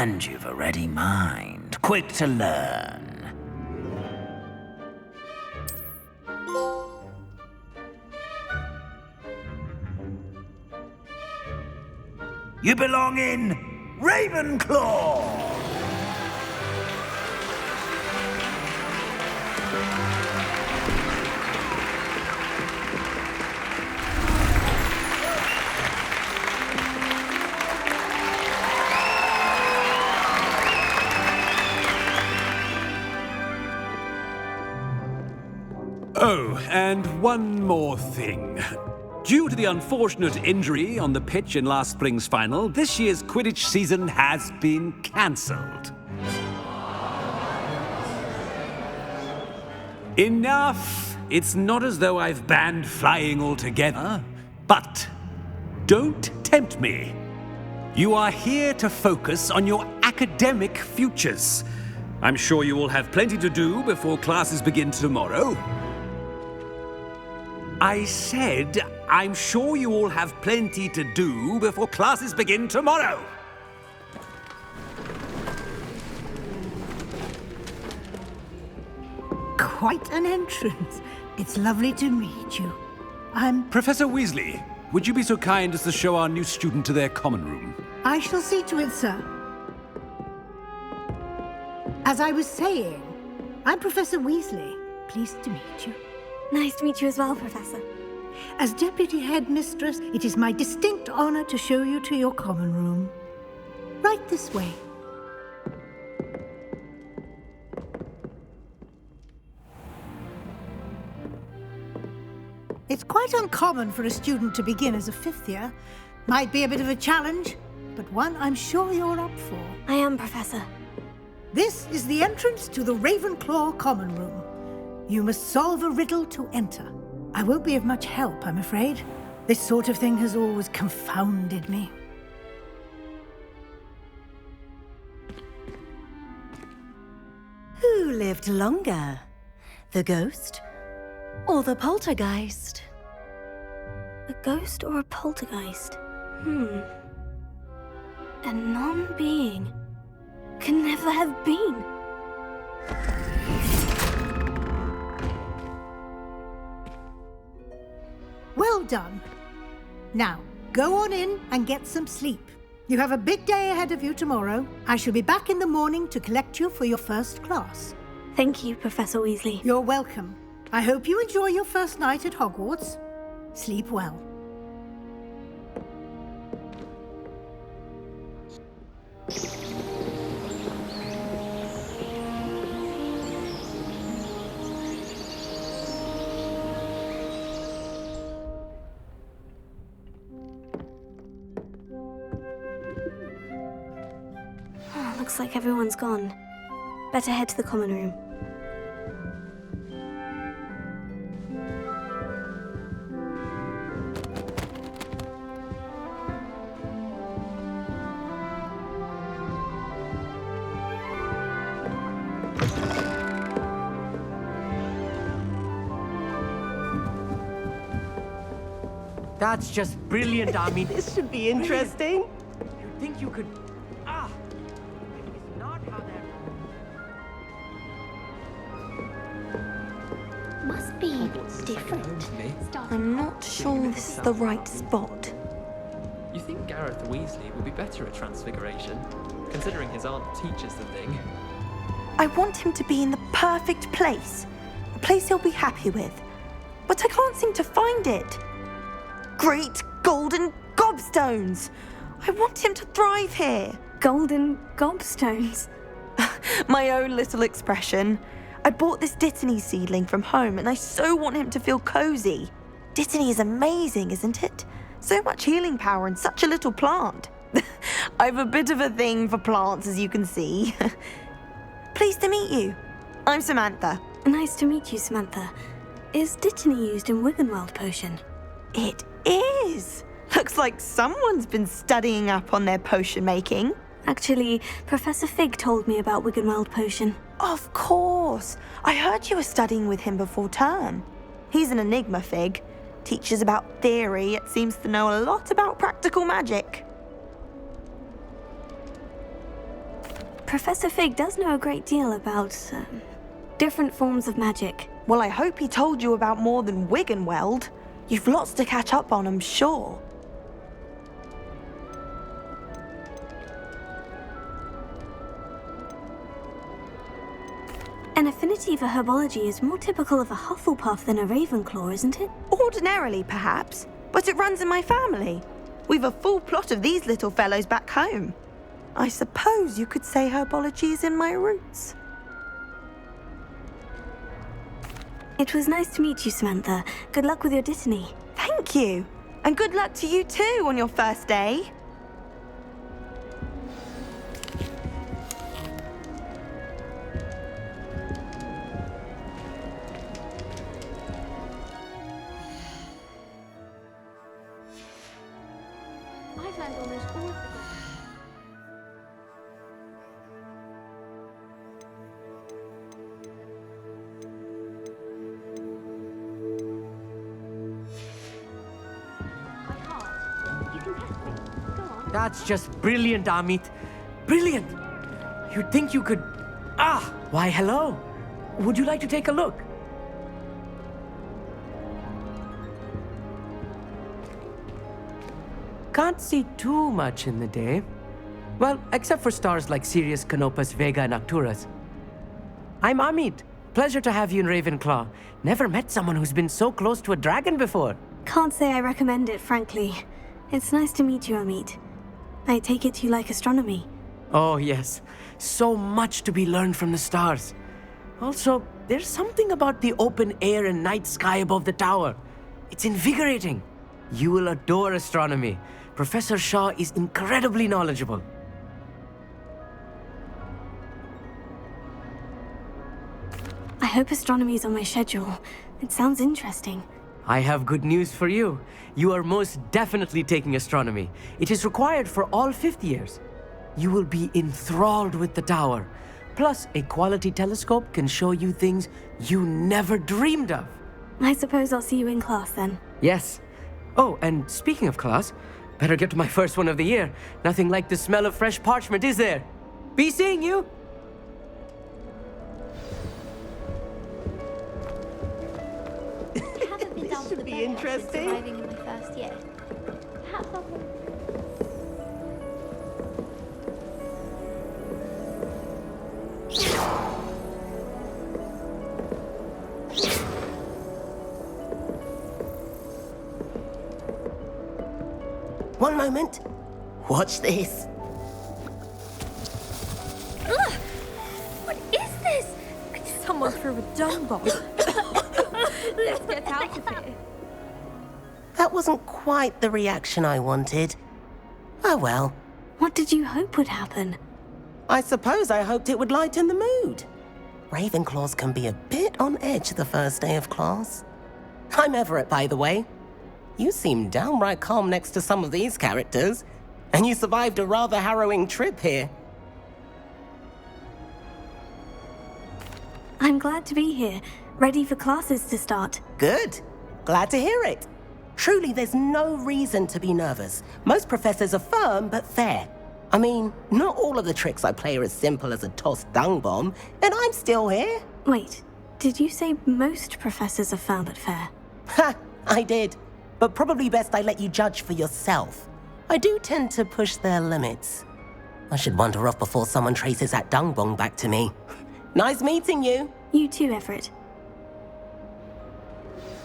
And you've a ready mind, quick to learn. You belong in Ravenclaw! Oh, and one more thing. Due to the unfortunate injury on the pitch in last spring's final, this year's Quidditch season has been cancelled. Enough! It's not as though I've banned flying altogether, but don't tempt me. You are here to focus on your academic futures. I'm sure you will have plenty to do before classes begin tomorrow. I said, I'm sure you all have plenty to do before classes begin tomorrow. Quite an entrance. It's lovely to meet you. Professor Weasley, would you be so kind as to show our new student to their common room? I shall see to it, sir. As I was saying, I'm Professor Weasley. Pleased to meet you. Nice to meet you as well, Professor. As Deputy Headmistress, it is my distinct honor to show you to your common room. Right this way. It's quite uncommon for a student to begin as a fifth year. Might be a bit of a challenge, but one I'm sure you're up for. I am, Professor. This is the entrance to the Ravenclaw common room. You must solve a riddle to enter. I won't be of much help, I'm afraid. This sort of thing has always confounded me. Who lived longer? The ghost or the poltergeist? A ghost or a poltergeist? A non-being can never have been. Well done. Now, go on in and get some sleep. You have a big day ahead of you tomorrow. I shall be back in the morning to collect you for your first class. Thank you, Professor Weasley. You're welcome. I hope you enjoy your first night at Hogwarts. Sleep well. Looks like everyone's gone. Better head to the common room. That's just brilliant, Army. This should be interesting. You'd think you could... It's not how that... Must be different. I'm not sure this is the right spot. You think Gareth Weasley would be better at Transfiguration, considering his aunt teaches the thing? I want him to be in the perfect place. A place he'll be happy with. But I can't seem to find it. Great golden gobstones! I want him to thrive here. Golden gobstones? My own little expression. I bought this Dittany seedling from home and I so want him to feel cozy. Dittany is amazing, isn't it? So much healing power in such a little plant. I've a bit of a thing for plants, as you can see. Pleased to meet you. I'm Samantha. Nice to meet you, Samantha. Is Dittany used in Wiggenweld potion? It is. Looks like someone's been studying up on their potion making. Actually, Professor Fig told me about Wiggenweld potion. Of course. I heard you were studying with him before term. He's an enigma, Fig. Teaches about theory, yet seems to know a lot about practical magic. Professor Fig does know a great deal about different forms of magic. Well, I hope he told you about more than Wiggenweld. You've lots to catch up on, I'm sure. An affinity for herbology is more typical of a Hufflepuff than a Ravenclaw, isn't it? Ordinarily, perhaps, but it runs in my family. We've a full plot of these little fellows back home. I suppose you could say herbology is in my roots. It was nice to meet you, Samantha. Good luck with your dittany. Thank you. And good luck to you too on your first day. I've learned almost all of the That's just brilliant, Amit. Brilliant! You'd think you could... Why, hello. Would you like to take a look? Can't see too much in the day. Well, except for stars like Sirius, Canopus, Vega, and Arcturus. I'm Amit. Pleasure to have you in Ravenclaw. Never met someone who's been so close to a dragon before. Can't say I recommend it, frankly. It's nice to meet you, Amit. I take it you like astronomy. Oh, yes. So much to be learned from the stars. Also, there's something about the open air and night sky above the tower. It's invigorating. You will adore astronomy. Professor Shaw is incredibly knowledgeable. I hope astronomy's on my schedule. It sounds interesting. I have good news for you. You are most definitely taking astronomy. It is required for all fifth years. You will be enthralled with the tower. Plus, a quality telescope can show you things you never dreamed of. I suppose I'll see you in class then. Yes. Oh, and speaking of class, better get to my first one of the year. Nothing like the smell of fresh parchment, is there? Be seeing you! This should be interesting. Surviving in my first year. Perhaps I'll... One moment. Watch this. Ugh! What is this? Someone threw a dung bomb. Let's get out of here. That wasn't quite the reaction I wanted. Oh well. What did you hope would happen? I suppose I hoped it would lighten the mood. Ravenclaws can be a bit on edge the first day of class. I'm Everett, by the way. You seem downright calm next to some of these characters, and you survived a rather harrowing trip here. I'm glad to be here, ready for classes to start. Good. Glad to hear it. Truly, there's no reason to be nervous. Most professors are firm but fair. I mean, not all of the tricks I play are as simple as a tossed dung bomb, and I'm still here. Wait, did you say most professors are firm but fair? Ha, I did. But probably best I let you judge for yourself. I do tend to push their limits. I should wander off before someone traces that dung bomb back to me. Nice meeting you. You too, Everett.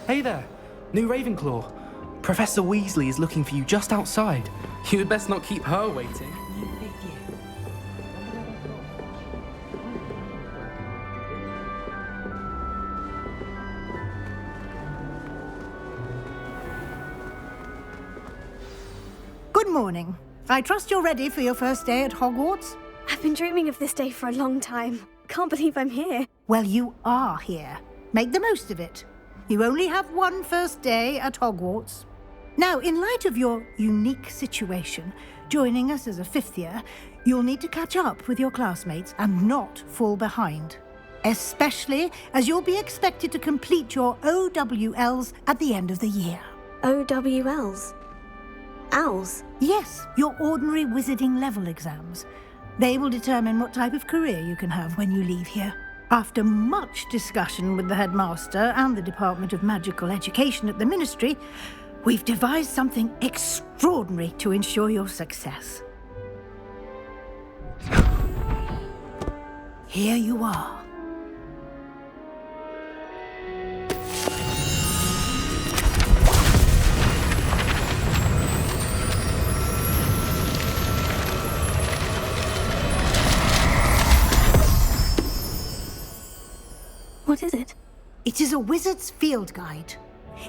Hey there, new Ravenclaw. Professor Weasley is looking for you just outside. You'd best not keep her waiting. Good morning. I trust you're ready for your first day at Hogwarts? I've been dreaming of this day for a long time. Can't believe I'm here. Well, you are here. Make the most of it. You only have one first day at Hogwarts. Now, in light of your unique situation, joining us as a fifth year, you'll need to catch up with your classmates and not fall behind. Especially as you'll be expected to complete your OWLs at the end of the year. OWLs? Owls? Yes, your ordinary wizarding level exams. They will determine what type of career you can have when you leave here. After much discussion with the headmaster and the Department of Magical Education at the Ministry, we've devised something extraordinary to ensure your success. Here you are. What is it? It is a wizard's field guide.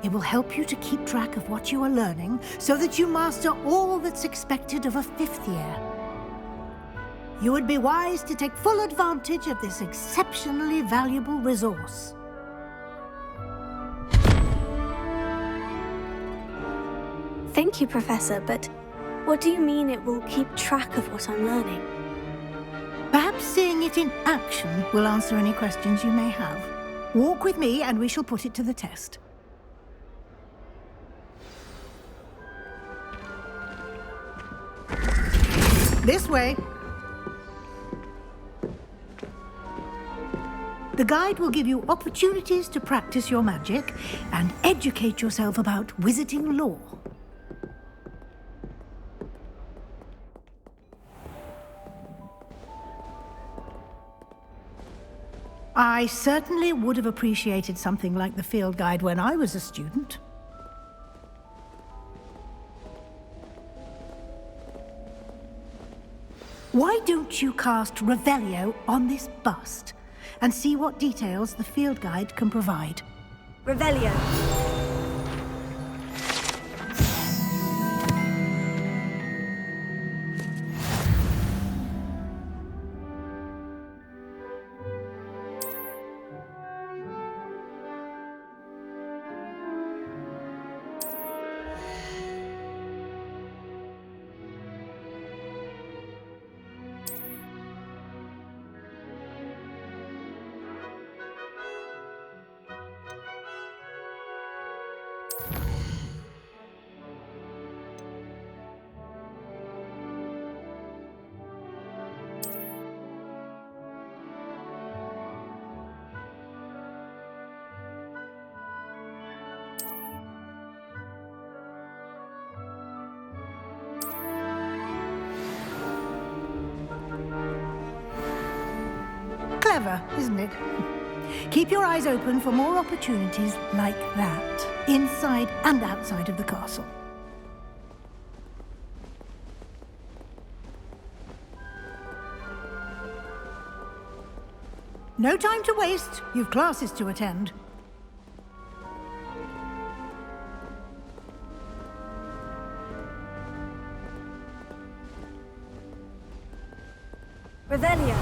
It will help you to keep track of what you are learning so that you master all that's expected of a 5th year. You would be wise to take full advantage of this exceptionally valuable resource. Thank you, Professor, but what do you mean it will keep track of what I'm learning? Perhaps seeing it in action will answer any questions you may have. Walk with me and we shall put it to the test. This way. The guide will give you opportunities to practice your magic and educate yourself about wizarding lore. I certainly would have appreciated something like the field guide when I was a student. Why don't you cast Revelio on this bust and see what details the field guide can provide? Revelio. Clever, isn't it? Keep your eyes open for more opportunities like that, inside and outside of the castle. No time to waste. You've classes to attend. Revelio.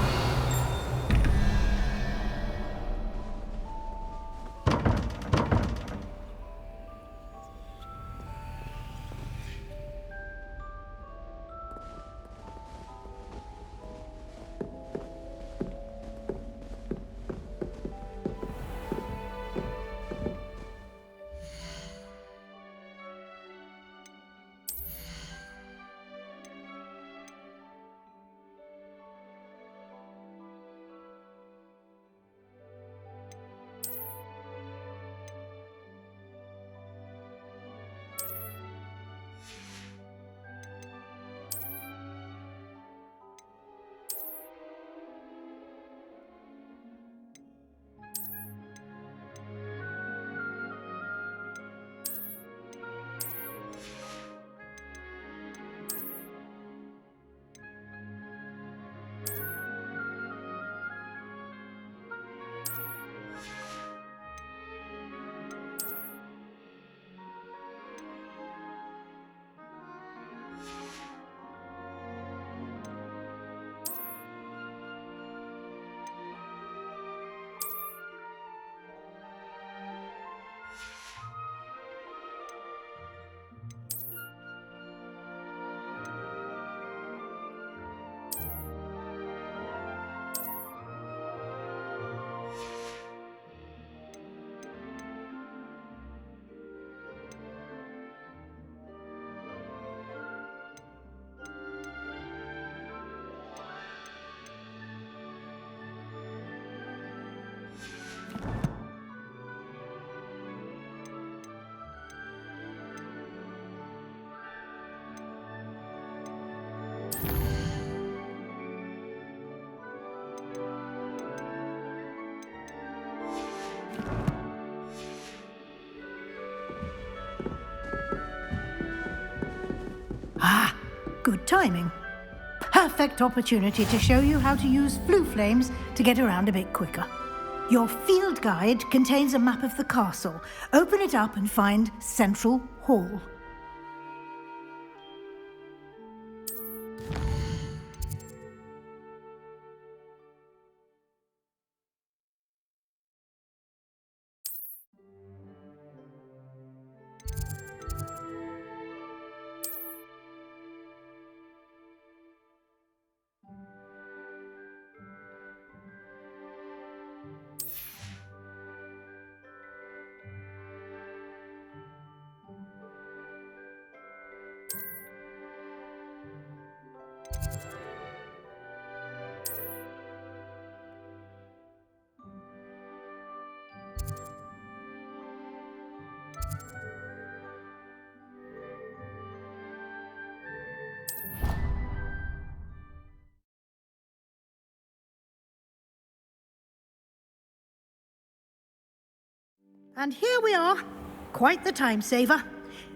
Ah, good timing. Perfect opportunity to show you how to use flue flames to get around a bit quicker. Your field guide contains a map of the castle. Open it up and find Central Hall. And here we are. Quite the time saver.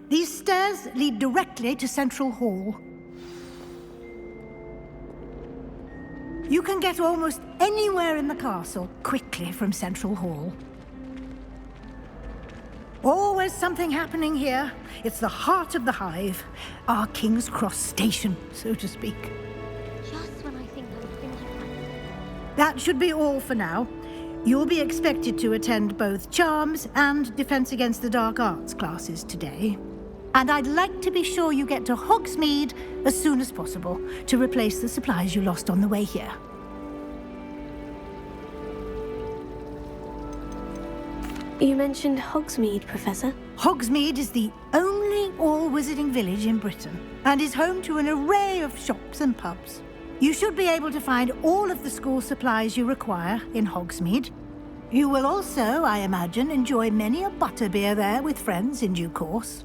These stairs lead directly to Central Hall. You can get almost anywhere in the castle quickly from Central Hall. Always something happening here. It's the heart of the hive. Our King's Cross station, so to speak. Just when I think I'm thinking. That should be all for now. You'll be expected to attend both Charms and Defense Against the Dark Arts classes today. And I'd like to be sure you get to Hogsmeade as soon as possible to replace the supplies you lost on the way here. You mentioned Hogsmeade, Professor. Hogsmeade is the only all-wizarding village in Britain and is home to an array of shops and pubs. You should be able to find all of the school supplies you require in Hogsmeade. You will also, I imagine, enjoy many a butterbeer there with friends in due course.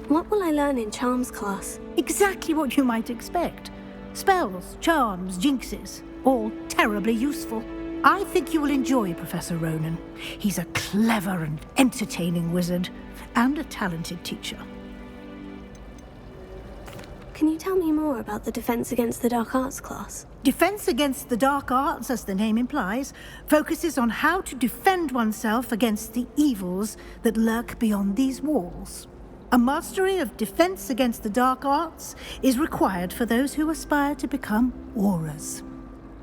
What will I learn in Charms class? Exactly what you might expect. Spells, charms, jinxes, all terribly useful. I think you will enjoy Professor Ronan. He's a clever and entertaining wizard, and a talented teacher. Can you tell me more about the Defense Against the Dark Arts class? Defense Against the Dark Arts, as the name implies, focuses on how to defend oneself against the evils that lurk beyond these walls. A mastery of Defense Against the Dark Arts is required for those who aspire to become auras.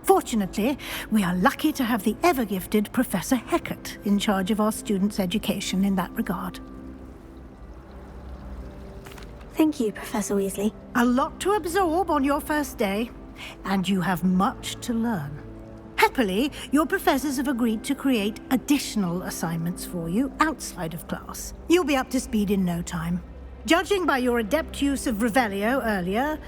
Fortunately, we are lucky to have the ever-gifted Professor Hecat in charge of our students' education in that regard. Thank you, Professor Weasley. A lot to absorb on your first day, and you have much to learn. Happily, your professors have agreed to create additional assignments for you outside of class. You'll be up to speed in no time. Judging by your adept use of Revelio earlier,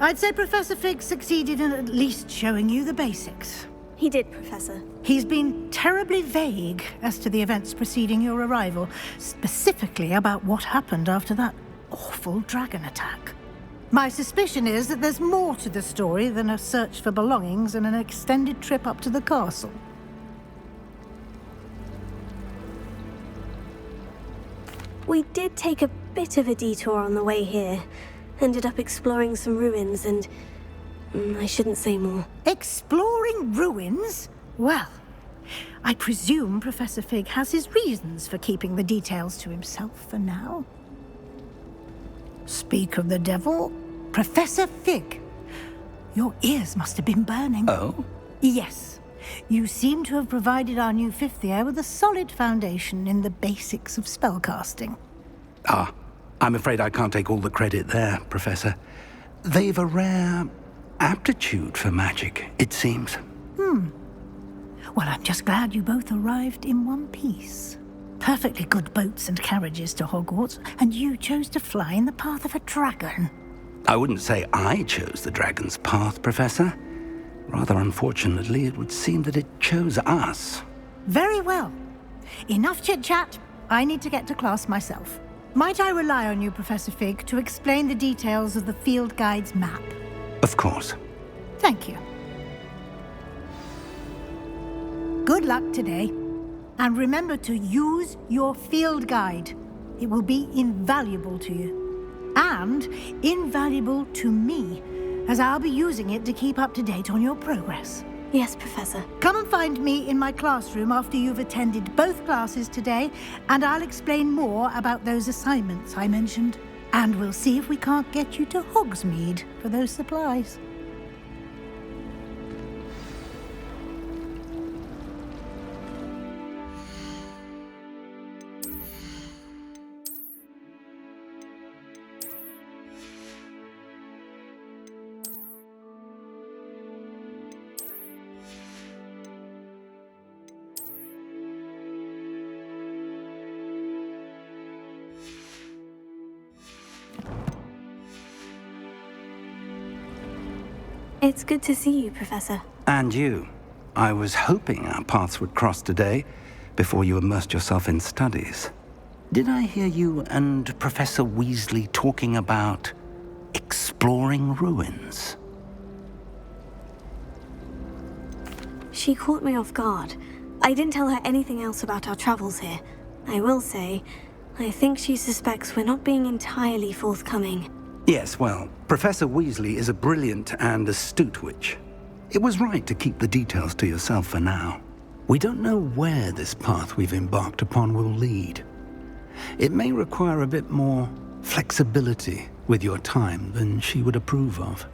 I'd say Professor Fig succeeded in at least showing you the basics. He did, Professor. He's been terribly vague as to the events preceding your arrival, specifically about what happened after that awful dragon attack. My suspicion is that there's more to the story than a search for belongings and an extended trip up to the castle. We did take a bit of a detour on the way here. Ended up exploring some ruins and... I shouldn't say more. Exploring ruins? Well, I presume Professor Fig has his reasons for keeping the details to himself for now. Speak of the devil, Professor Fig. Your ears must have been burning. Oh? Yes. You seem to have provided our new fifth year with a solid foundation in the basics of spellcasting. Ah, I'm afraid I can't take all the credit there, Professor. They've a rare aptitude for magic, it seems. Well, I'm just glad you both arrived in one piece. Perfectly good boats and carriages to Hogwarts, and you chose to fly in the path of a dragon. I wouldn't say I chose the dragon's path, Professor. Rather unfortunately, it would seem that it chose us. Very well. Enough chit-chat. I need to get to class myself. Might I rely on you, Professor Fig, to explain the details of the field guide's map? Of course. Thank you. Good luck today. And remember to use your field guide. It will be invaluable to you. And invaluable to me, as I'll be using it to keep up to date on your progress. Yes, Professor. Come and find me in my classroom after you've attended both classes today, and I'll explain more about those assignments I mentioned. And we'll see if we can't get you to Hogsmeade for those supplies. It's good to see you, Professor. And you. I was hoping our paths would cross today, before you immersed yourself in studies. Did I hear you and Professor Weasley talking about exploring ruins? She caught me off guard. I didn't tell her anything else about our travels here. I will say, I think she suspects we're not being entirely forthcoming. Yes, well, Professor Weasley is a brilliant and astute witch. It was right to keep the details to yourself for now. We don't know where this path we've embarked upon will lead. It may require a bit more flexibility with your time than she would approve of.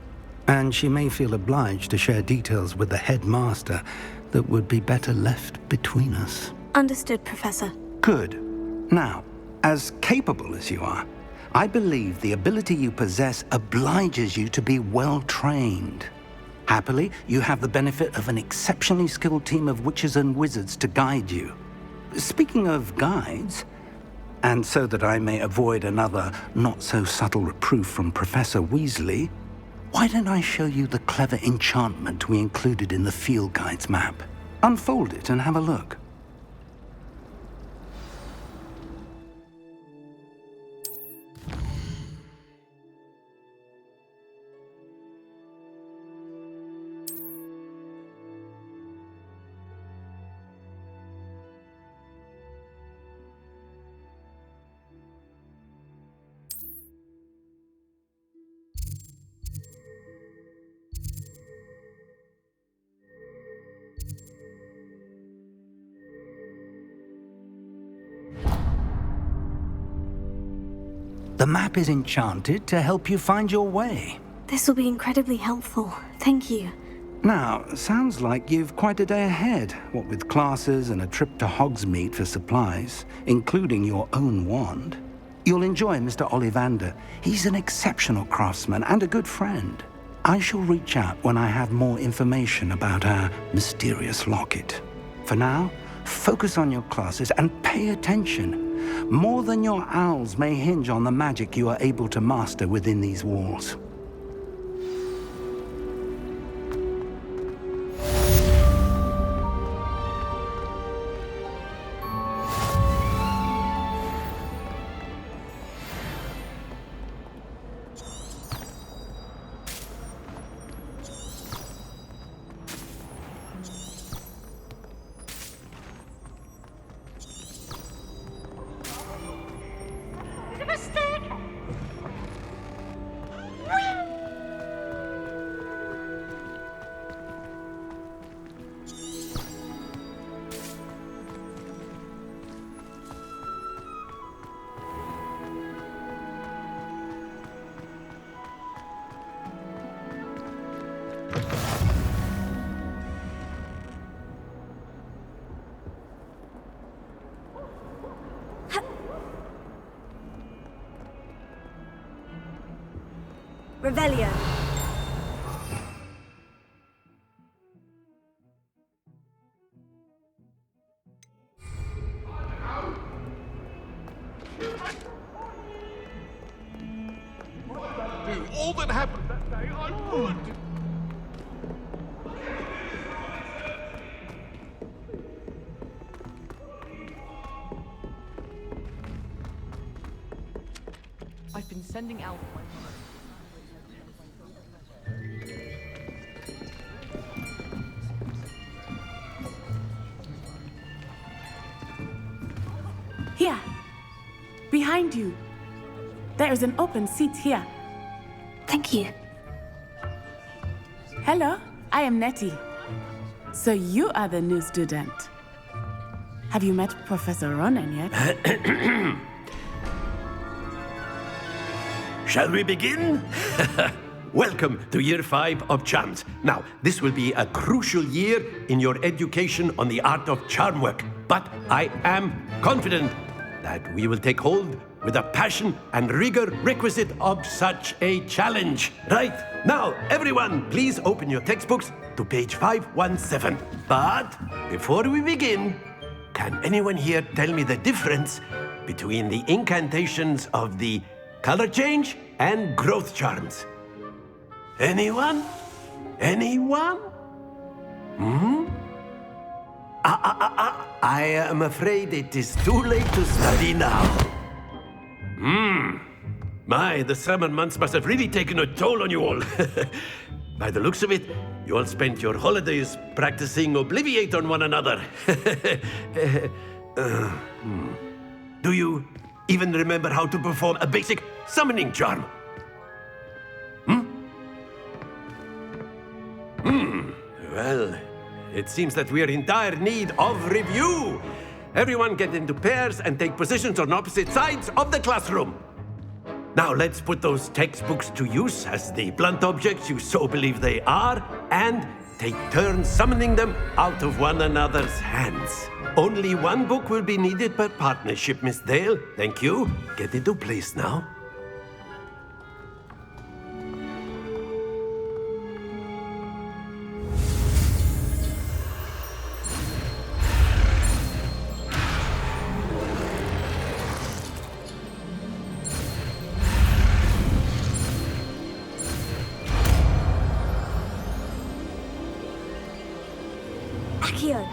And she may feel obliged to share details with the headmaster that would be better left between us. Understood, Professor. Good. Now, as capable as you are, I believe the ability you possess obliges you to be well-trained. Happily, you have the benefit of an exceptionally skilled team of witches and wizards to guide you. Speaking of guides, and so that I may avoid another not-so-subtle reproof from Professor Weasley, why don't I show you the clever enchantment we included in the field guide's map? Unfold it and have a look. The map is enchanted to help you find your way. This will be incredibly helpful. Thank you. Now, sounds like you've quite a day ahead, what with classes and a trip to Hogsmeade for supplies, including your own wand. You'll enjoy Mr. Ollivander. He's an exceptional craftsman and a good friend. I shall reach out when I have more information about our mysterious locket. For now, focus on your classes and pay attention. More than your owls may hinge on the magic you are able to master within these walls. Revelio. Do all that happened that day, I would. I've been sending out my Here. Behind you. There is an open seat here. Thank you. Hello, I am Nettie. So you are the new student. Have you met Professor Ronan yet? Shall we begin? Welcome to Year 5 of Charms. Now, this will be a crucial year in your education on the art of charm work. But I am confident that we will take hold with the passion and rigor requisite of such a challenge. Right, now, everyone, please open your textbooks to page 517. But before we begin, can anyone here tell me the difference between the incantations of the color change and growth charms? Anyone? Anyone? I am afraid it is too late to study now. My, the summer months must have really taken a toll on you all. By the looks of it, you all spent your holidays practicing Obliviate on one another. Do you even remember how to perform a basic summoning charm? Well, it seems that we are in dire need of review. Everyone get into pairs and take positions on opposite sides of the classroom. Now let's put those textbooks to use as the blunt objects you so believe they are, and take turns summoning them out of one another's hands. Only one book will be needed per partnership, Miss Dale. Thank you. Get into place now. Accio.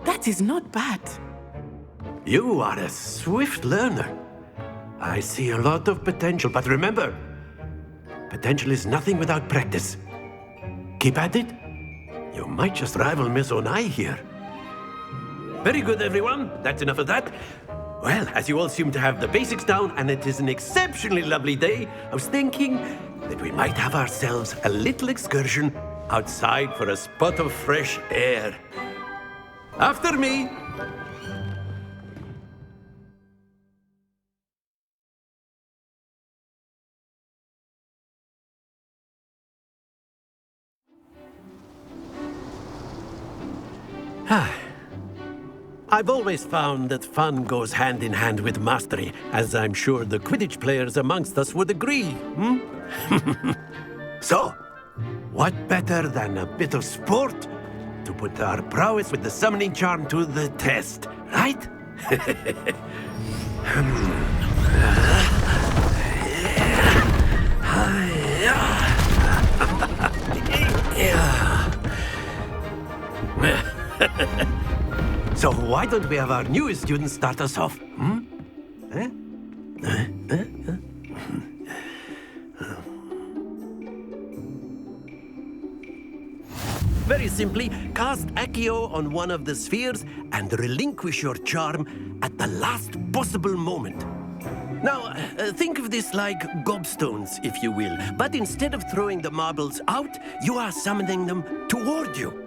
That is not bad. You are a swift learner. I see a lot of potential, but remember, potential is nothing without practice. Keep at it. You might just rival Miss Onai here. Very good, everyone. That's enough of that. Well, as you all seem to have the basics down, and it is an exceptionally lovely day, I was thinking that we might have ourselves a little excursion outside for a spot of fresh air. After me. I've always found that fun goes hand in hand with mastery, as I'm sure the Quidditch players amongst us would agree, So, what better than a bit of sport to put our prowess with the summoning charm to the test, right? So why don't we have our newest student start us off? Very simply, cast Accio on one of the spheres and relinquish your charm at the last possible moment. Now, think of this like gobstones, if you will, but instead of throwing the marbles out, you are summoning them toward you.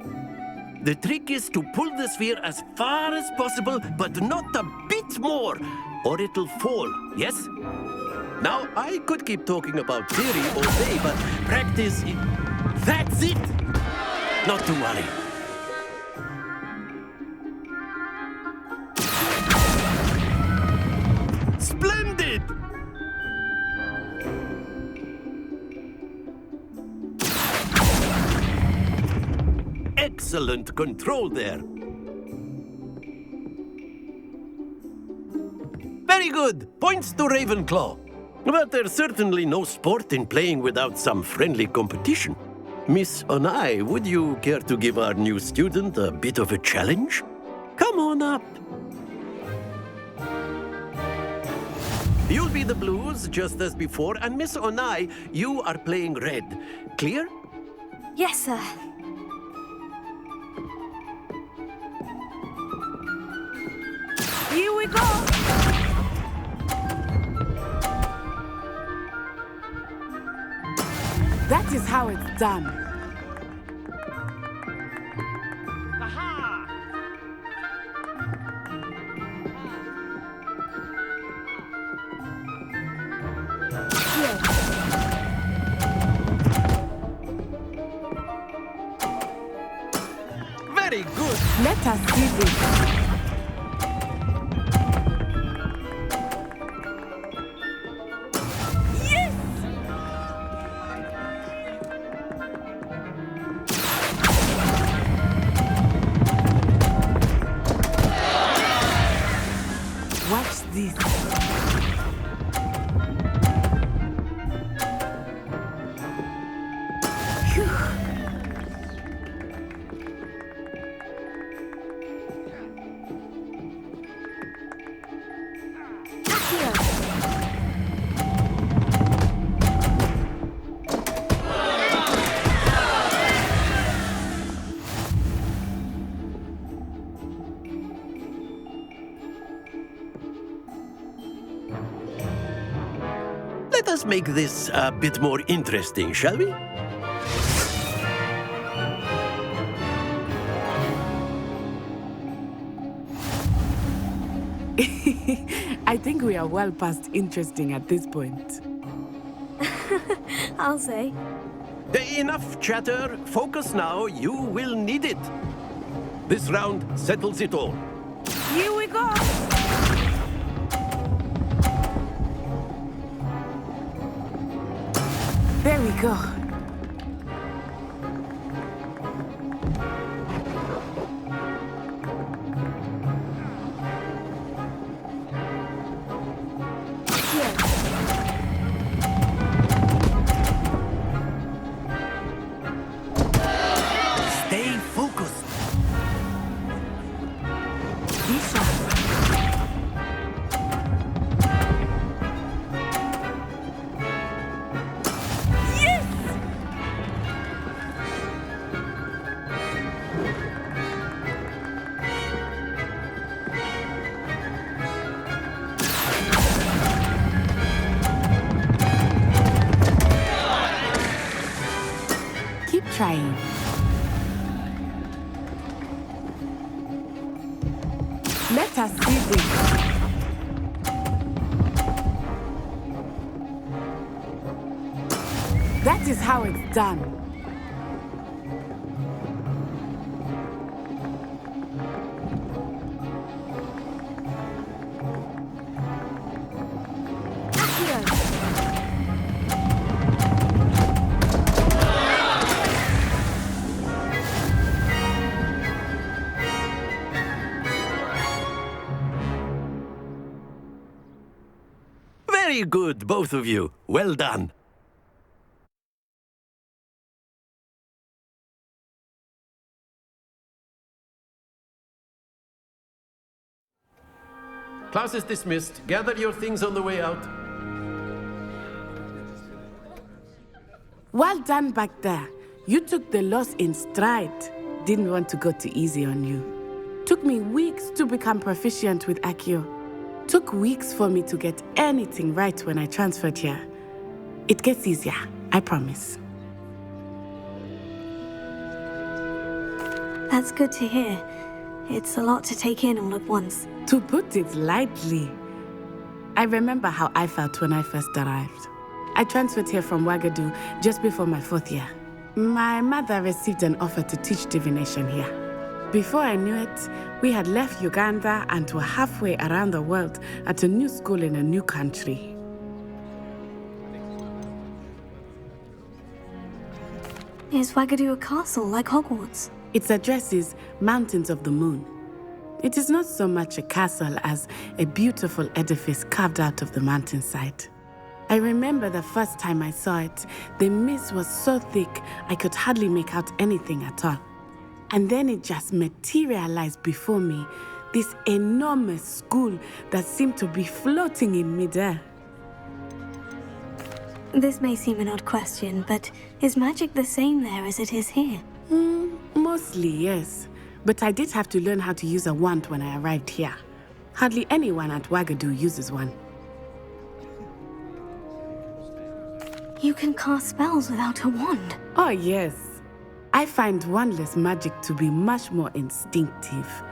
The trick is to pull the sphere as far as possible, but not a bit more, or it'll fall, yes? Now, I could keep talking about theory all day, but practice, that's it! Not to worry. Splendid! Excellent control there. Very good. Points to Ravenclaw. But there's certainly no sport in playing without some friendly competition. Miss Onai, would you care to give our new student a bit of a challenge? Come on up. You'll be the blues, just as before, and Miss Onai, you are playing red. Clear? Yes, sir. how it's done. Very good. Let us see this. Watch this. Let us make this a bit more interesting, shall we? I think we are well past interesting at this point. I'll say. Enough chatter. Focus now. You will need it. This round settles it all. Here we go. There we go. Stay focused. Keep trying. Let us see this. That is how it's done. Very good, both of you. Well done. Class is dismissed. Gather your things on the way out. Well done back there. You took the loss in stride. Didn't want to go too easy on you. Took me weeks to become proficient with Accio. Took weeks for me to get anything right when I transferred here. It gets easier, I promise. That's good to hear. It's a lot to take in all at once. To put it lightly, I remember how I felt when I first arrived. I transferred here from Ouagadougou just before my 4th year. My mother received an offer to teach divination here. Before I knew it, we had left Uganda and were halfway around the world at a new school in a new country. Is Ouagadougou a castle like Hogwarts? Its address is Mountains of the Moon. It is not so much a castle as a beautiful edifice carved out of the mountainside. I remember the first time I saw it, the mist was so thick I could hardly make out anything at all. And then it just materialized before me, this enormous school that seemed to be floating in midair. This may seem an odd question, but is magic the same there as it is here? Mostly, yes. But I did have to learn how to use a wand when I arrived here. Hardly anyone at Ouagadougou uses one. You can cast spells without a wand. Oh, yes. I find wandless magic to be much more instinctive.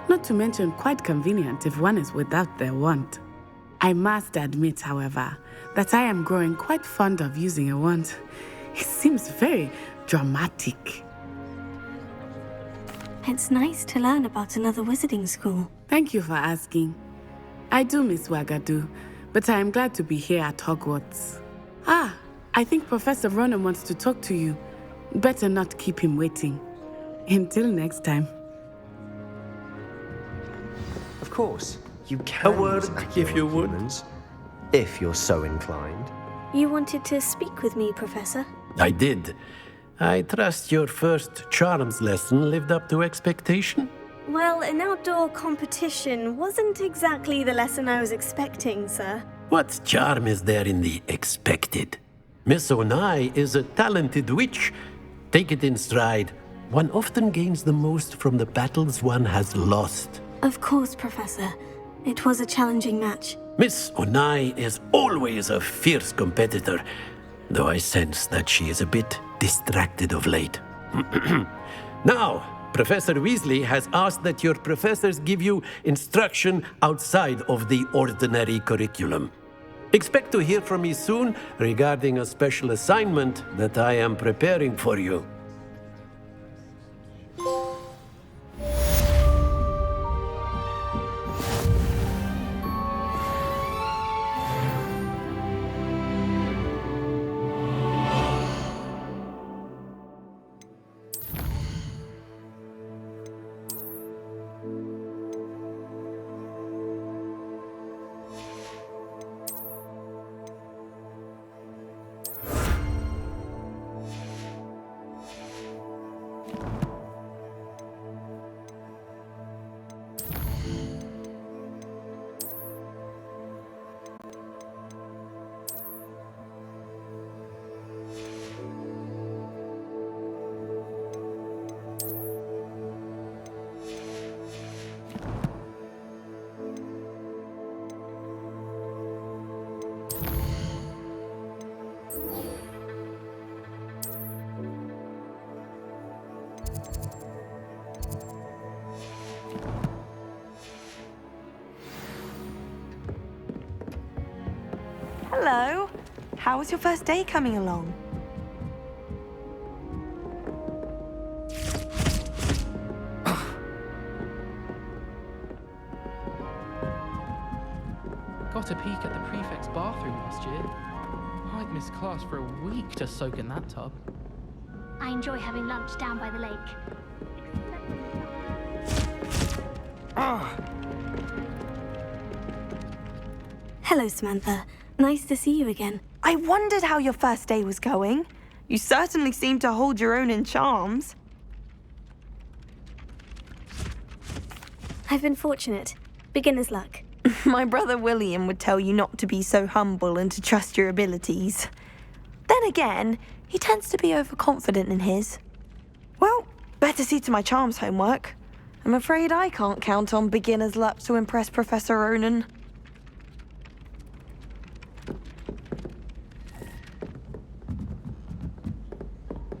Not to mention quite convenient if one is without their wand. I must admit, however, that I am growing quite fond of using a wand. It seems very dramatic. It's nice to learn about another wizarding school. Thank you for asking. I do miss Wagadu, but I am glad to be here at Hogwarts. I think Professor Ronan wants to talk to you. Better not keep him waiting. Until next time. Of course, you can A word, use Acqua if you on would. humans, if you're so inclined. You wanted to speak with me, Professor? I did. I trust your first charms lesson lived up to expectation? Well, an outdoor competition wasn't exactly the lesson I was expecting, sir. What charm is there in the expected? Miss Onai is a talented witch. Take it in stride. One often gains the most from the battles one has lost. Of course, Professor. It was a challenging match. Miss Onai is always a fierce competitor, though I sense that she is a bit distracted of late. Now, Professor Weasley has asked that your professors give you instruction outside of the ordinary curriculum. Expect to hear from me soon regarding a special assignment that I am preparing for you. Hello. How was your first day coming along? Got a peek at the prefect's bathroom last year. I'd missed class for a week to soak in that tub. I enjoy having lunch down by the lake. Hello, Samantha. Nice to see you again. I wondered how your first day was going. You certainly seem to hold your own in charms. I've been fortunate. Beginner's luck. My brother William would tell you not to be so humble and to trust your abilities. Then again, he tends to be overconfident in his. Well, better see to my charms homework. I'm afraid I can't count on beginner's luck to impress Professor Ronan.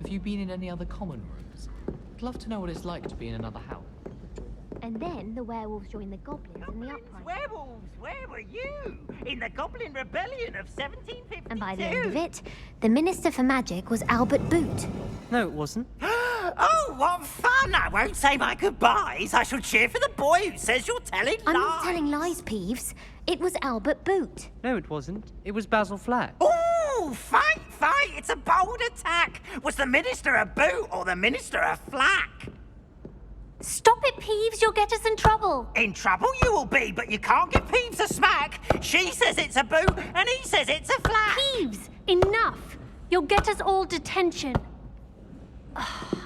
Have you been in any other common rooms? I'd love to know what it's like to be in another house. And then the werewolves joined the goblins in the uprising. Werewolves, where were you? In the Goblin Rebellion of 1752. And by the end of it, the Minister for Magic was Albert Boot. No, it wasn't. Oh, what fun! I won't say my goodbyes. I shall cheer for the boy who says you're telling lies. I'm not telling lies, Peeves. It was Albert Boot. No, it wasn't. It was Basil Flack. Oh, fight, fight! It's a bold attack. Was the Minister a boot or the Minister a flack? Stop it, Peeves. You'll get us in trouble. In trouble you will be, but you can't give Peeves a smack. She says it's a boot and he says it's a flack. Peeves, enough. You'll get us all detention.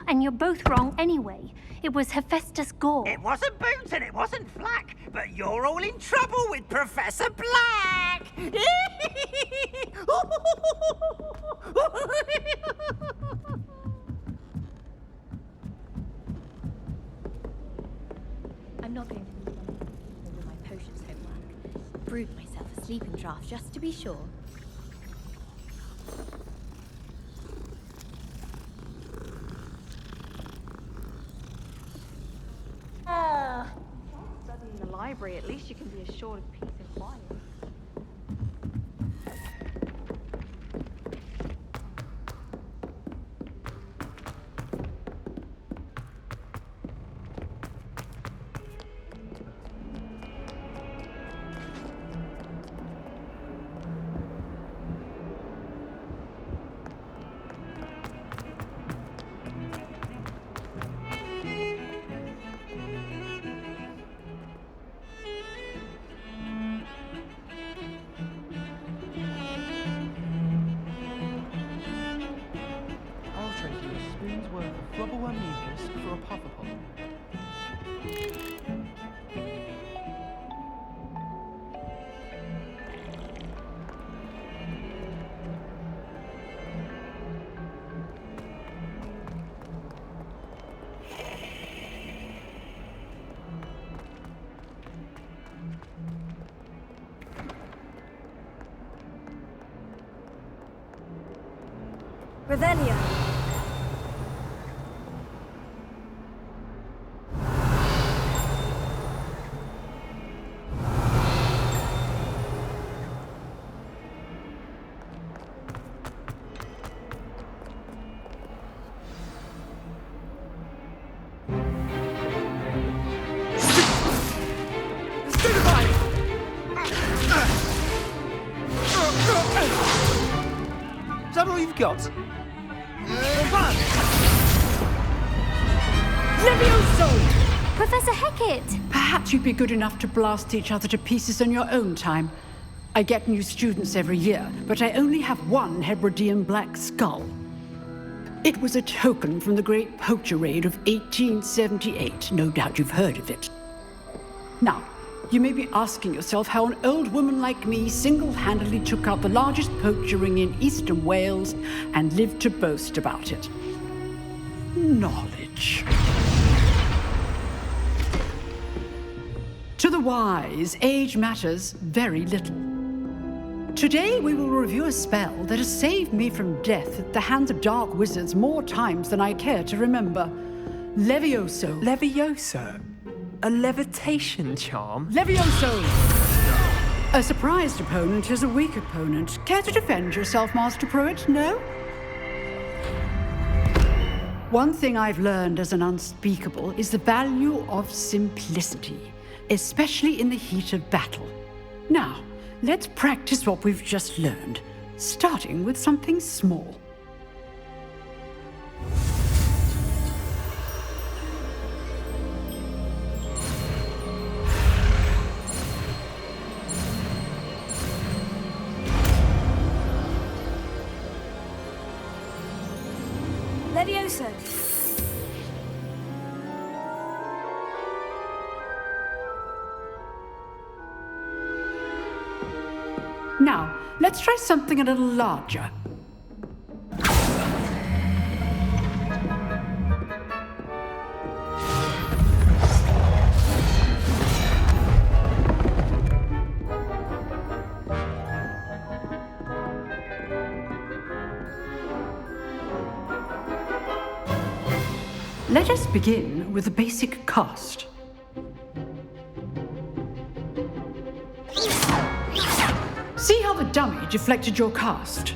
And you're both wrong anyway. It was Hephaestus Gore. It wasn't Boot and it wasn't Flack, but you're all in trouble with Professor Black. I'm not going to lose over my potions homework. Brewed myself a sleeping draught just to be sure. library, at least you can be assured of peace and quiet. I'll trade you a spoon's worth of flubberworm mucus for a pufferpop. Revelio. Is that all you've got? Levioso! Professor Hecat! Perhaps you'd be good enough to blast each other to pieces on your own time. I get new students every year, but I only have one Hebridean black skull. It was a token from the Great Poacher Raid of 1878. No doubt you've heard of it. Now, you may be asking yourself how an old woman like me single-handedly took out the largest poacher ring in eastern Wales and lived to boast about it. Knowledge. To the wise, age matters very little. Today we will review a spell that has saved me from death at the hands of dark wizards more times than I care to remember. Levioso. Levioso? A levitation charm? Levioso! A surprised opponent is a weak opponent. Care to defend yourself, Master Pruitt? No? One thing I've learned as an unspeakable is the value of simplicity, especially in the heat of battle. Now, let's practice what we've just learned, starting with something small. Levioso. Now, let's try something a little larger. Let us begin with the basic cast. See how the dummy deflected your cast?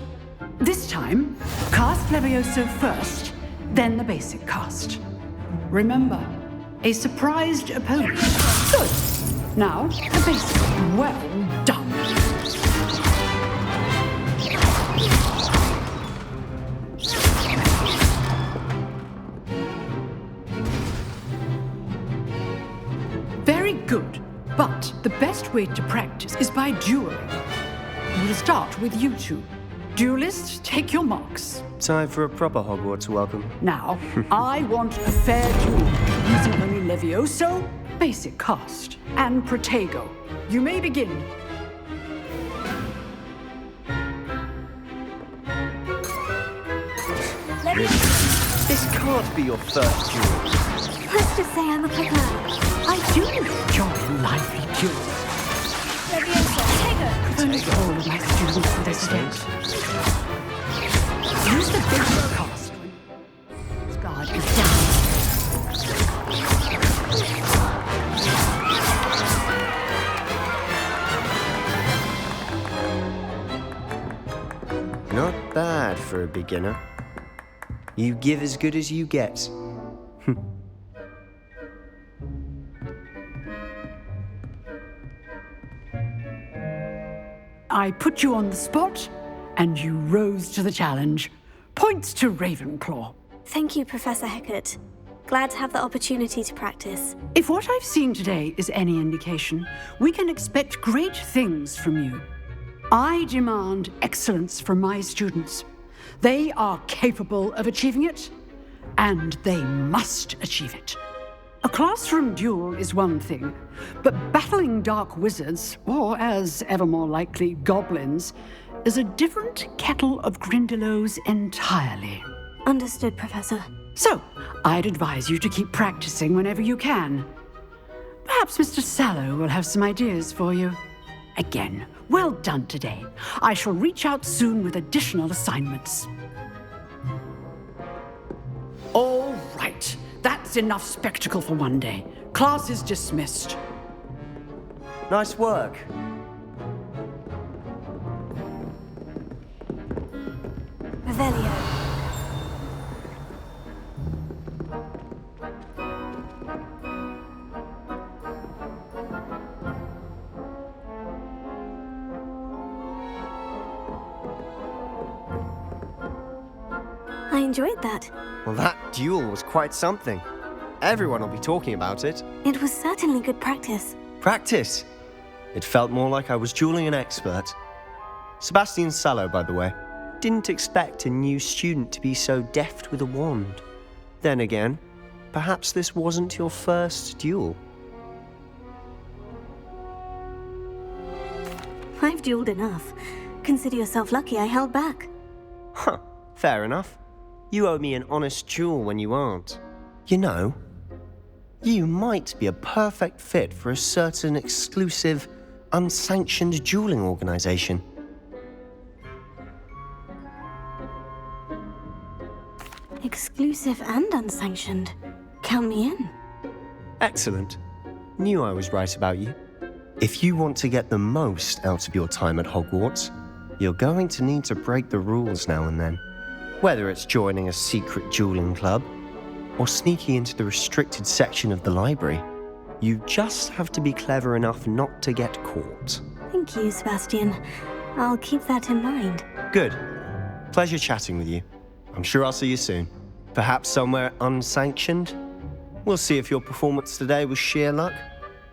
This time, cast Levioso first, then the basic cast. Remember, a surprised opponent. Good. Now, the basic. Well done. Very good. But the best way to practice is by dueling. We'll start with you two. Duelists, take your marks. Time for a proper Hogwarts welcome. Now, I want a fair duel, using only Levioso, basic cast, and Protego. You may begin. This can't be your first duel. Let's just say I'm a preparer. I do enjoy lively duels. Only all of my students for this event. Use the basic cast. This guard is down. for a beginner. You give as good as you get. I put you on the spot, and you rose to the challenge. Points to Ravenclaw. Thank you, Professor Hecat. Glad to have the opportunity to practice. If what I've seen today is any indication, we can expect great things from you. I demand excellence from my students. They are capable of achieving it, and they must achieve it. A classroom duel is one thing, but battling dark wizards, or as ever more likely, goblins, is a different kettle of Grindylows entirely. Understood, Professor. So, I'd advise you to keep practicing whenever you can. Perhaps Mr. Sallow will have some ideas for you. Again, well done today. I shall reach out soon with additional assignments. All right. That's enough spectacle for one day. Class is dismissed. Nice work. Revelio. I enjoyed that. Well, that duel was quite something. Everyone will be talking about it. It was certainly good practice. Practice? It felt more like I was dueling an expert. Sebastian Sallow, by the way. Didn't expect a new student to be so deft with a wand. Then again, perhaps this wasn't your first duel. I've dueled enough. Consider yourself lucky I held back. Huh, fair enough. You owe me an honest duel when you aren't. You know, you might be a perfect fit for a certain exclusive, unsanctioned dueling organization. Exclusive and unsanctioned. Count me in. Excellent. Knew I was right about you. If you want to get the most out of your time at Hogwarts, you're going to need to break the rules now and then. Whether it's joining a secret dueling club or sneaking into the restricted section of the library, you just have to be clever enough not to get caught. Thank you, Sebastian. I'll keep that in mind. Good. Pleasure chatting with you. I'm sure I'll see you soon. Perhaps somewhere unsanctioned? We'll see if your performance today was sheer luck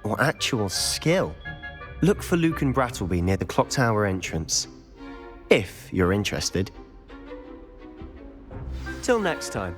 or actual skill. Look for Luke and Brattleby near the clock tower entrance. If you're interested. Till next time.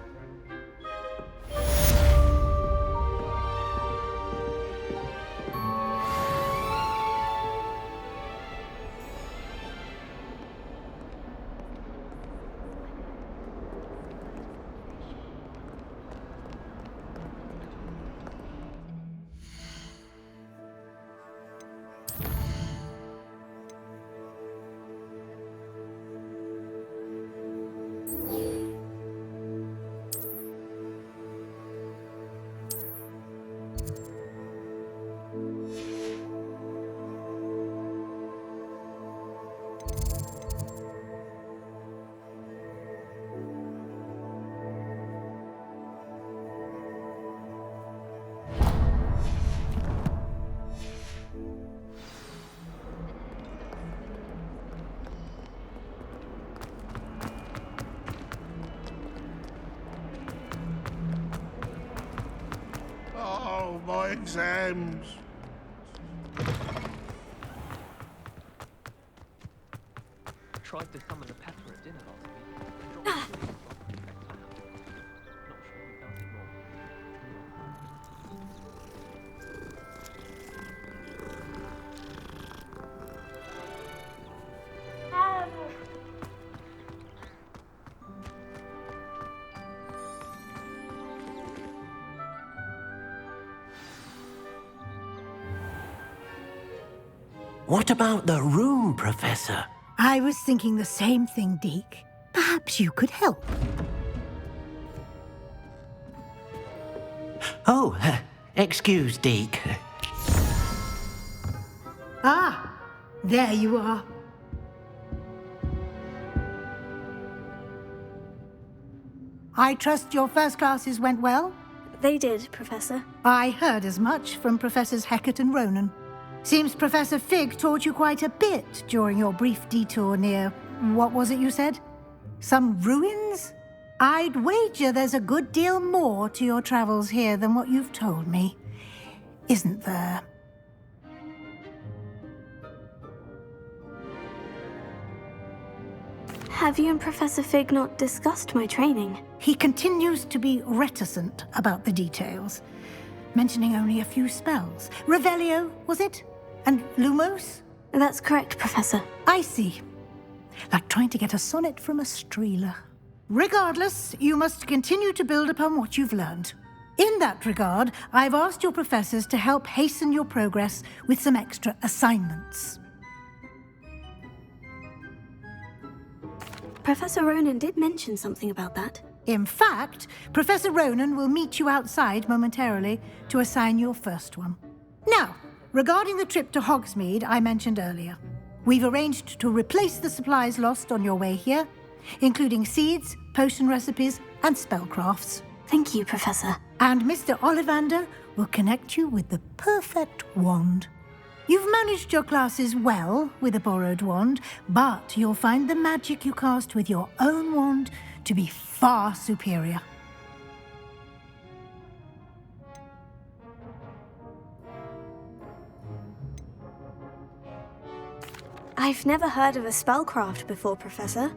Oh, my exams. Tried to summon a pepper at dinner last week. Not sure we found it more. What about the room, Professor? I was thinking the same thing, Deke. Perhaps you could help. Oh, excuse, Deke. Ah, there you are. I trust your first classes went well? They did, Professor. I heard as much from Professors Hecat and Ronan. Seems Professor Fig taught you quite a bit during your brief detour near, what was it you said? Some ruins? I'd wager there's a good deal more to your travels here than what you've told me. Isn't there? Have you and Professor Fig not discussed my training? He continues to be reticent about the details, mentioning only a few spells. Revelio, was it? And Lumos? That's correct, Professor. I see. Like trying to get a sonnet from a streeler. Regardless, you must continue to build upon what you've learned. In that regard, I've asked your professors to help hasten your progress with some extra assignments. Professor Ronan did mention something about that. In fact, Professor Ronan will meet you outside momentarily to assign your first one. Now, regarding the trip to Hogsmeade I mentioned earlier, we've arranged to replace the supplies lost on your way here, including seeds, potion recipes, and spellcrafts. Thank you, Professor. And Mr. Ollivander will connect you with the perfect wand. You've managed your classes well with a borrowed wand, but you'll find the magic you cast with your own wand to be far superior. I've never heard of a spellcraft before, Professor.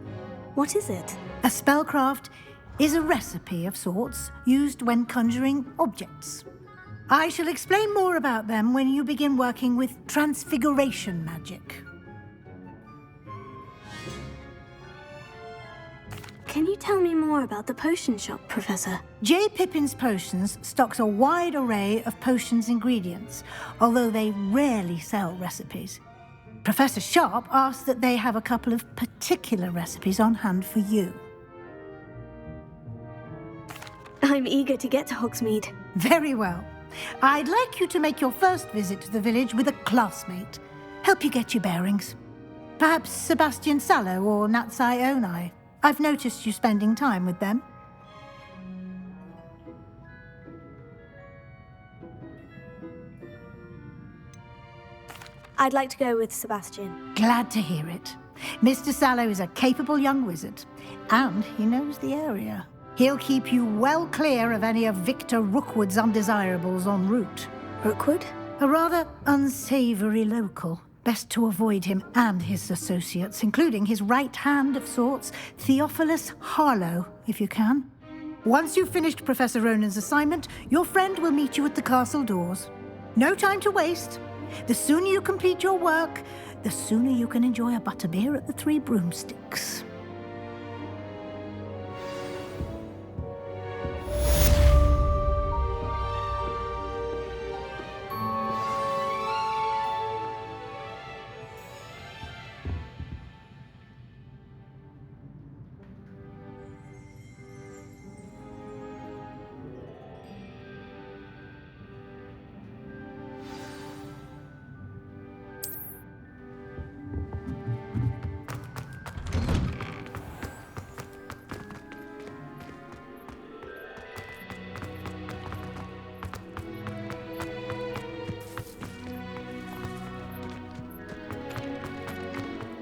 What is it? A spellcraft is a recipe of sorts used when conjuring objects. I shall explain more about them when you begin working with transfiguration magic. Can you tell me more about the potion shop, Professor? J. Pippin's Potions stocks a wide array of potions ingredients, although they rarely sell recipes. Professor Sharp asked that they have a couple of particular recipes on hand for you. I'm eager to get to Hogsmeade. Very well. I'd like you to make your first visit to the village with a classmate. Help you get your bearings. Perhaps Sebastian Sallow or Natsai Onai. I've noticed you spending time with them. I'd like to go with Sebastian. Glad to hear it. Mr. Sallow is a capable young wizard, and he knows the area. He'll keep you well clear of any of Victor Rookwood's undesirables en route. Rookwood? A rather unsavory local. Best to avoid him and his associates, including his right hand of sorts, Theophilus Harlow, if you can. Once you've finished Professor Ronan's assignment, your friend will meet you at the castle doors. No time to waste. The sooner you complete your work, the sooner you can enjoy a butterbeer at the Three Broomsticks.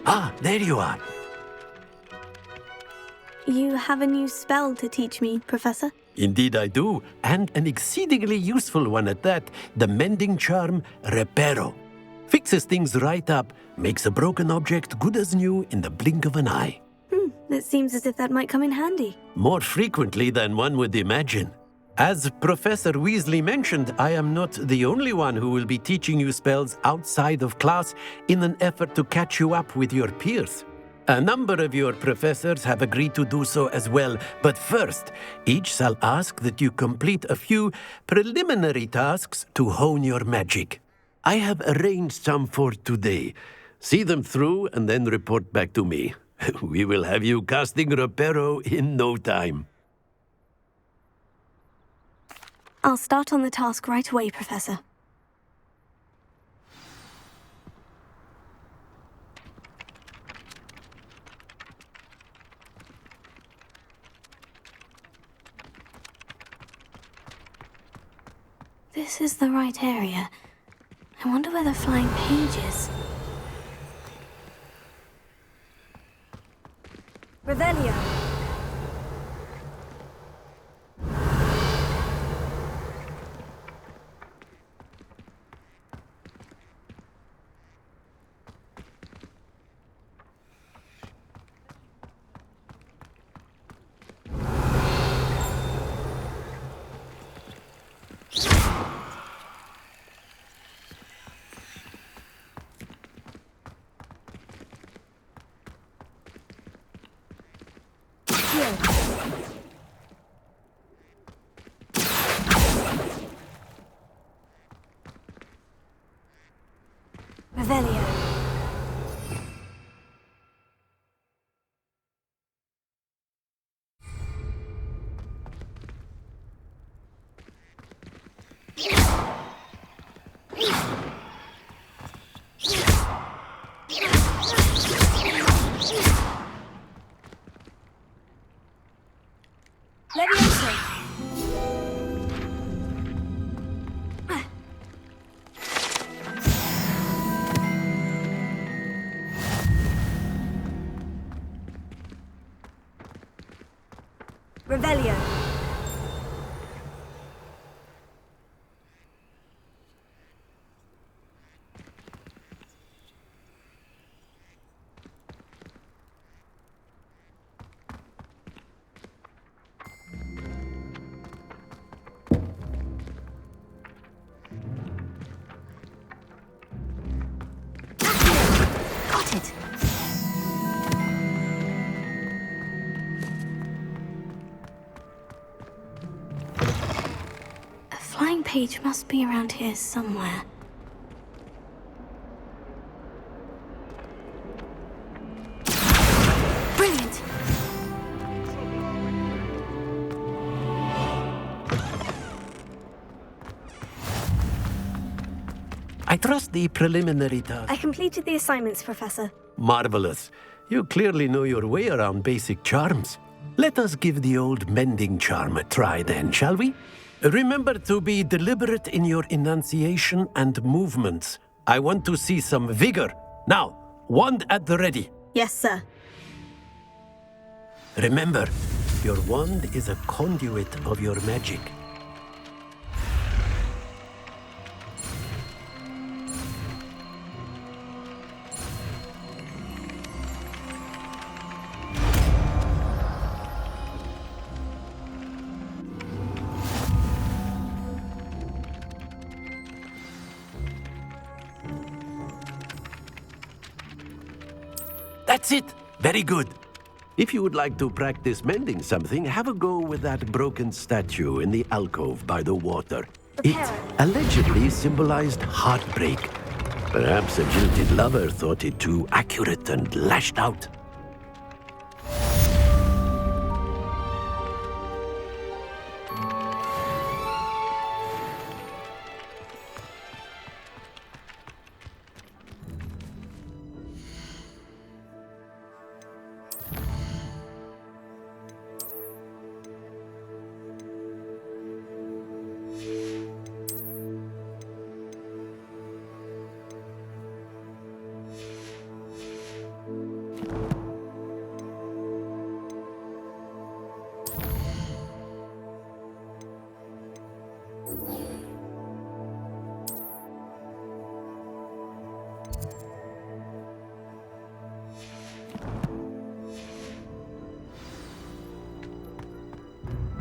Ah, there you are. You have a new spell to teach me, Professor? Indeed I do, and an exceedingly useful one at that, the mending charm Reparo. Fixes things right up, makes a broken object good as new in the blink of an eye. It seems as if that might come in handy. More frequently than one would imagine. As Professor Weasley mentioned, I am not the only one who will be teaching you spells outside of class in an effort to catch you up with your peers. A number of your professors have agreed to do so as well, but first, each shall ask that you complete a few preliminary tasks to hone your magic. I have arranged some for today. See them through and then report back to me. We will have you casting Reparo in no time. I'll start on the task right away, Professor. this is the right area. I wonder where the flying page is. Revelio. Revelio. Revelio. Got it. A flying page must be around here somewhere. Brilliant! I trust the preliminary task. I completed the assignments, Professor. Marvelous. You clearly know your way around basic charms. Let us give the old mending charm a try then, shall we? Remember to be deliberate in your enunciation and movements. I want to see some vigor. Now, wand at the ready. Yes, sir. Remember, your wand is a conduit of your magic. That's it! Very good. If you would like to practice mending something, have a go with that broken statue in the alcove by the water. It allegedly symbolized heartbreak. Perhaps a jilted lover thought it too accurate and lashed out.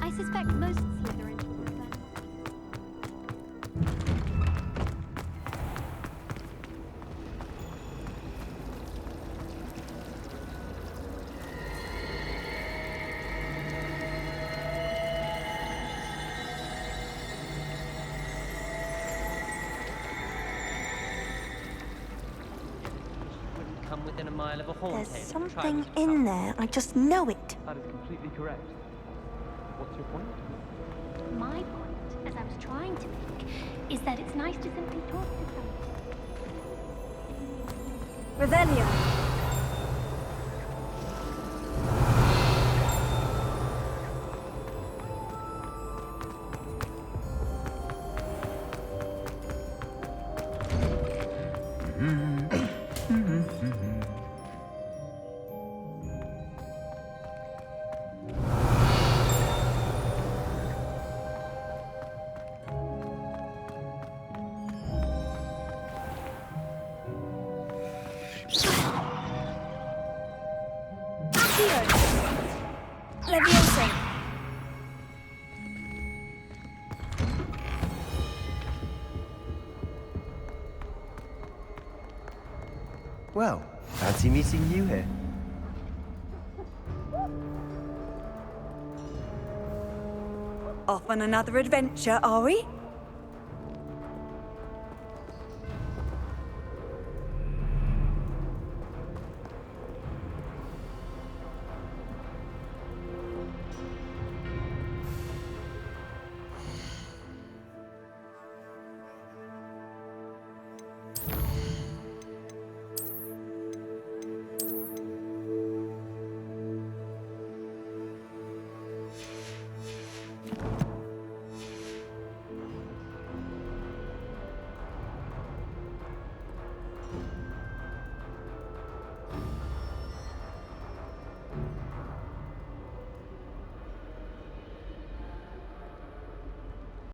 I suspect most Slytherins will prefer. Wouldn't come within a mile of a horn There's tail. something in there. I just know it. That is completely correct. What's your point? My point, as I was trying to make, is that it's nice to simply talk to someone. Revelio. Leviosa. Well, fancy meeting you here. Off on another adventure, are we?